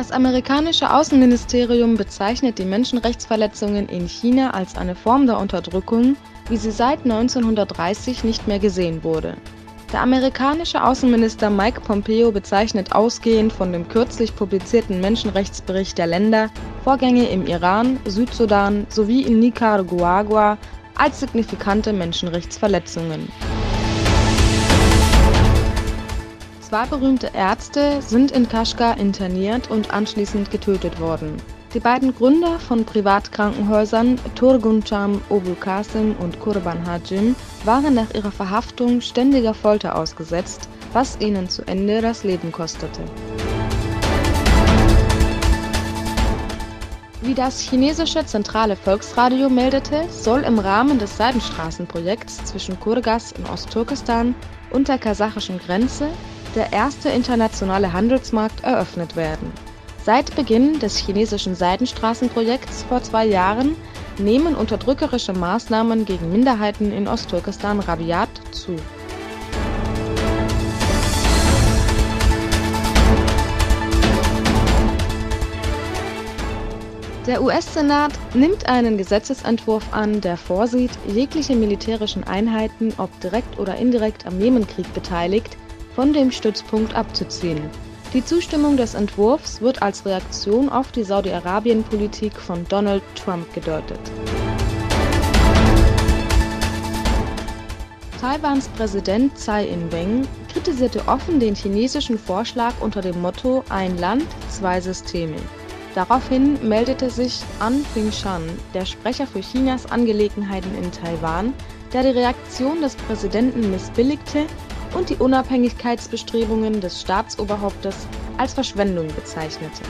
Das amerikanische Außenministerium bezeichnet die Menschenrechtsverletzungen in China als eine Form der Unterdrückung, wie sie seit 1930 nicht mehr gesehen wurde. Der amerikanische Außenminister Mike Pompeo bezeichnet ausgehend von dem kürzlich publizierten Menschenrechtsbericht der Länder Vorgänge im Iran, Südsudan sowie in Nicaragua als signifikante Menschenrechtsverletzungen. Zwei berühmte Ärzte sind in Kaschgar interniert und anschließend getötet worden. Die beiden Gründer von Privatkrankenhäusern, Turguncham Obulkasim und Kurban Hajim, waren nach ihrer Verhaftung ständiger Folter ausgesetzt, was ihnen zu Ende das Leben kostete. Wie das chinesische zentrale Volksradio meldete, soll im Rahmen des Seidenstraßenprojekts zwischen Kurgas in Ostturkestan und der kasachischen Grenze der erste internationale Handelsmarkt eröffnet werden. Seit Beginn des chinesischen Seidenstraßenprojekts vor 2 Jahren nehmen unterdrückerische Maßnahmen gegen Minderheiten in Ostturkestan rabiat zu. Der US-Senat nimmt einen Gesetzesentwurf an, der vorsieht, jegliche militärischen Einheiten, ob direkt oder indirekt am Jemenkrieg beteiligt, von dem Stützpunkt abzuziehen. Die Zustimmung des Entwurfs wird als Reaktion auf die Saudi-Arabien-Politik von Donald Trump gedeutet. Taiwans Präsident Tsai Ing-wen kritisierte offen den chinesischen Vorschlag unter dem Motto „Ein Land, zwei Systeme“. Daraufhin meldete sich An Fingshan, der Sprecher für Chinas Angelegenheiten in Taiwan, der die Reaktion des Präsidenten missbilligte und die Unabhängigkeitsbestrebungen des Staatsoberhauptes als Verschwendung bezeichnete.